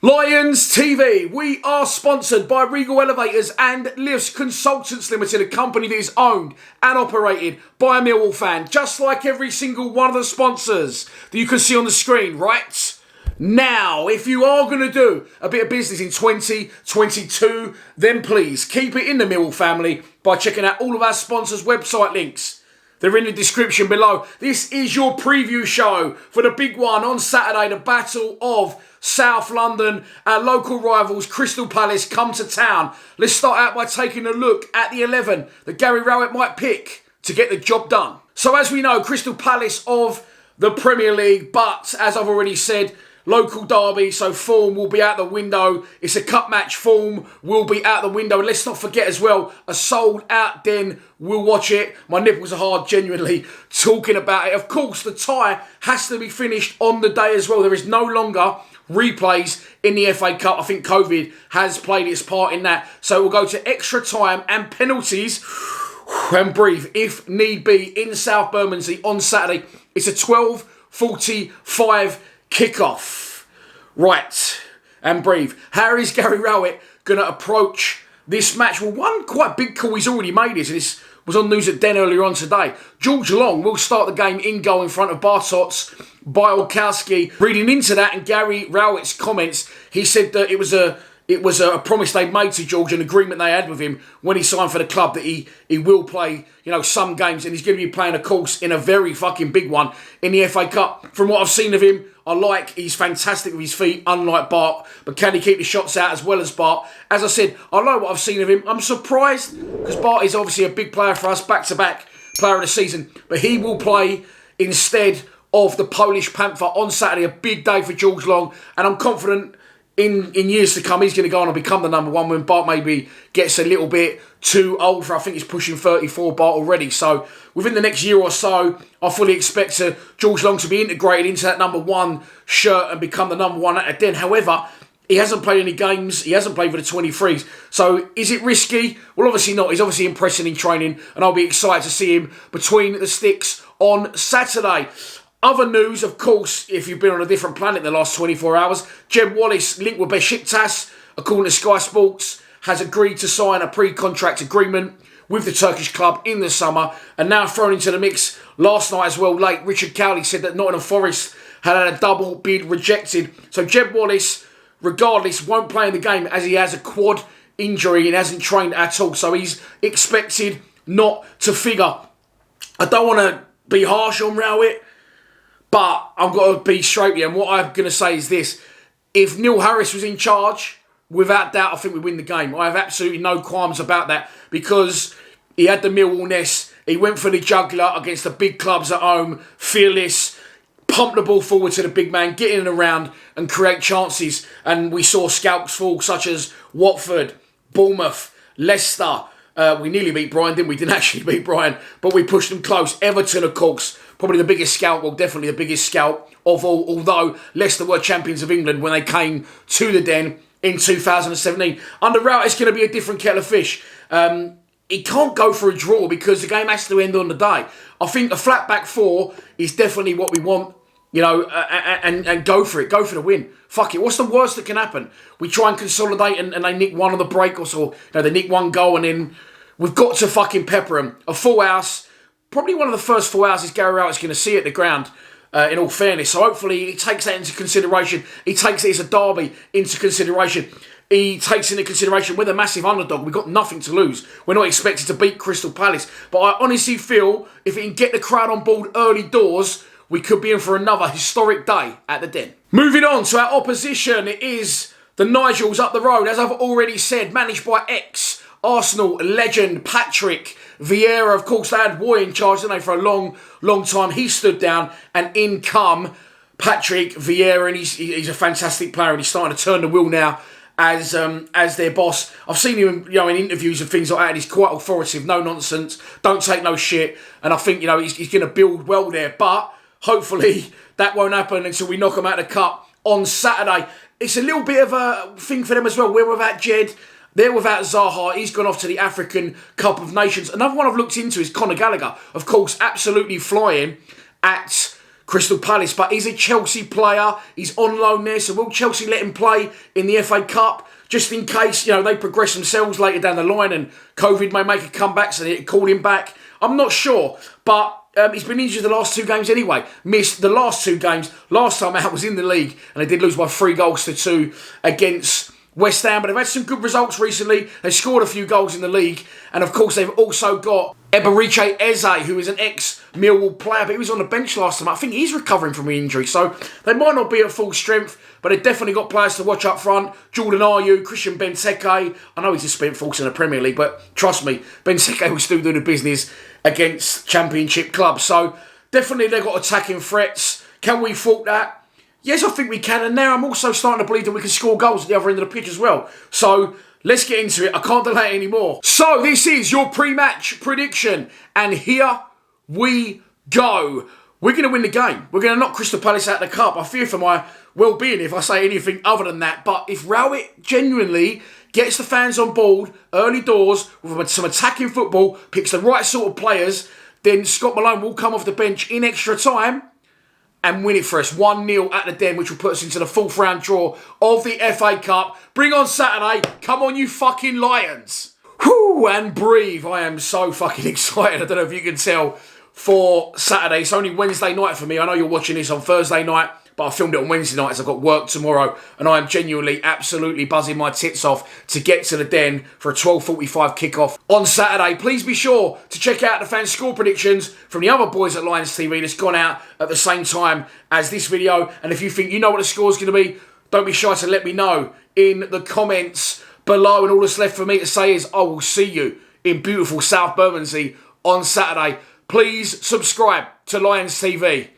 Lions TV, we are sponsored by Regal Elevators and Lifts Consultants Limited, a company that is owned and operated by a Millwall fan, just like every single one of the sponsors that you can see on the screen right now. If you are going to do a bit of business in 2022, then please keep it in the Millwall family by checking out all of our sponsors' website links. They're in the description below. This is your preview show for the big one on Saturday, the Battle of South London. Our local rivals, Crystal Palace, come to town. Let's start out by taking a look at the 11 that Gary Rowett might pick to get the job done. So as we know, Crystal Palace of the Premier League, but as I've already said, local derby, so form will be out the window. It's a cup match, form will be out the window. And let's not forget as well, a sold out den will watch it. My nipples are hard, genuinely, talking about it. Of course, the tie has to be finished on the day as well. There is no longer replays in the FA Cup. I think COVID has played its part in that. So we'll go to extra time and penalties and breathe, if need be, in South Bermondsey on Saturday. It's a 12:45 kickoff. Right, and breathe. How is Gary Rowett going to approach this match? Well, one quite big call he's already made is, and this was on news at Den earlier on today, George Long will start the game in goal in front of Bartosz Białkowski. Reading into that and Gary Rowett's comments, he said that it was a promise they made to George, an agreement they had with him when he signed for the club, that he will play, some games, and he's going to be playing, of course, in a very fucking big one in the FA Cup. From what I've seen of him, he's fantastic with his feet, unlike Bart, but can he keep the shots out as well as Bart? As I said, I like what I've seen of him. I'm surprised, because Bart is obviously a big player for us, back-to-back player of the season, but he will play instead of the Polish Panther on Saturday, a big day for George Long, and I'm confident in years to come, he's going to go on and become the number one when Bart maybe gets a little bit too old for, I think he's pushing 34, Bart, already. So within the next year or so, I fully expect George Long to be integrated into that number one shirt and become the number one at a Den. However, he hasn't played any games. He hasn't played for the 23s. So is it risky? Well, obviously not. He's obviously impressing in training, and I'll be excited to see him between the sticks on Saturday. Other news, of course, if you've been on a different planet in the last 24 hours, Jed Wallace, linked with Besiktas, according to Sky Sports, has agreed to sign a pre-contract agreement with the Turkish club in the summer, and now thrown into the mix last night as well, late, Richard Cowley said that Nottingham Forest had a double bid rejected. So Jed Wallace, regardless, won't play in the game as he has a quad injury and hasn't trained at all. So he's expected not to figure. I don't want to be harsh on Rowett, but I've got to be straight here, and what I'm going to say is this. If Neil Harris was in charge, without doubt, I think we win the game. I have absolutely no qualms about that, because he had the Millwall-ness. He went for the juggler against the big clubs at home, fearless, pumped the ball forward to the big man, get in and around and create chances. And we saw scalps fall, such as Watford, Bournemouth, Leicester. We nearly beat Brighton, didn't we? Didn't actually beat Brighton, but we pushed them close. Everton, of course, probably the biggest scalp, well, definitely the biggest scalp of all, although Leicester were champions of England when they came to the Den in 2017. Under Rowett, it's going to be a different kettle of fish. He can't go for a draw because the game has to end on the day. I think a flat back four is definitely what we want, and go for it. Go for the win. Fuck it. What's the worst that can happen? We try and consolidate and they nick one on the break, or so. They nick one goal, and then we've got to fucking pepper them. A full house. Probably one of the first full houses Gary Rowett's going to see at the ground, in all fairness. So hopefully he takes that into consideration. He takes it as a derby into consideration. He takes into consideration we're the massive underdog. We've got nothing to lose. We're not expected to beat Crystal Palace. But I honestly feel if he can get the crowd on board early doors, we could be in for another historic day at the Den. Moving on to our opposition, it is the Nigels up the road. As I've already said, managed by ex-Arsenal legend Patrick Vieira. Of course, they had Roy in charge, didn't they, for a long, long time. He stood down, and in come Patrick Vieira, and he's a fantastic player, and he's starting to turn the wheel now as their boss. I've seen him, in interviews and things like that, and he's quite authoritative, no nonsense, don't take no shit, and I think, he's going to build well there, but hopefully that won't happen until we knock them out of the cup on Saturday. It's a little bit of a thing for them as well. We're without Jed. They're without Zaha. He's gone off to the African Cup of Nations. Another one I've looked into is Conor Gallagher. Of course, absolutely flying at Crystal Palace, but he's a Chelsea player. He's on loan there, so will Chelsea let him play in the FA Cup? Just in case, they progress themselves later down the line and COVID may make a comeback, so they call him back. I'm not sure, but he's been injured the last 2 games anyway. Missed the last 2 games. Last time out was in the league, and they did lose by 3-2 against West Ham, but they've had some good results recently. They scored a few goals in the league, and of course they've also got Eberiche Eze, who is an ex-Millwall player, but he was on the bench last time. I think he's recovering from an injury, so they might not be at full strength, but they've definitely got players to watch up front. Jordan Ayew, Christian Benteke. I know he's just spent forks in the Premier League, but trust me, Benteke will still do the business against Championship clubs. So definitely they've got attacking threats. Can we fault that? Yes, I think we can, and now I'm also starting to believe that we can score goals at the other end of the pitch as well. So let's get into it. I can't delay it anymore. So this is your pre-match prediction, and here we go. We're going to win the game. We're going to knock Crystal Palace out of the cup. I fear for my well-being if I say anything other than that, but if Rowett genuinely gets the fans on board early doors with some attacking football, picks the right sort of players, then Scott Malone will come off the bench in extra time and win it for us 1-0 at the Den, which will put us into the 4th round draw of the FA Cup. Bring on Saturday. Come on, you fucking Lions. Whew, and breathe. I am so fucking excited. I don't know if you can tell, for Saturday. It's only Wednesday night for me. I know you're watching this on Thursday night, but I filmed it on Wednesday night as I've got work tomorrow, and I am genuinely, absolutely buzzing my tits off to get to the Den for a 12:45 kickoff on Saturday. Please be sure to check out the fan score predictions from the other boys at Lions TV that's gone out at the same time as this video. And if you think you know what the score's going to be, don't be shy to let me know in the comments below. And all that's left for me to say is I will see you in beautiful South Bermondsey on Saturday. Please subscribe to Lions TV.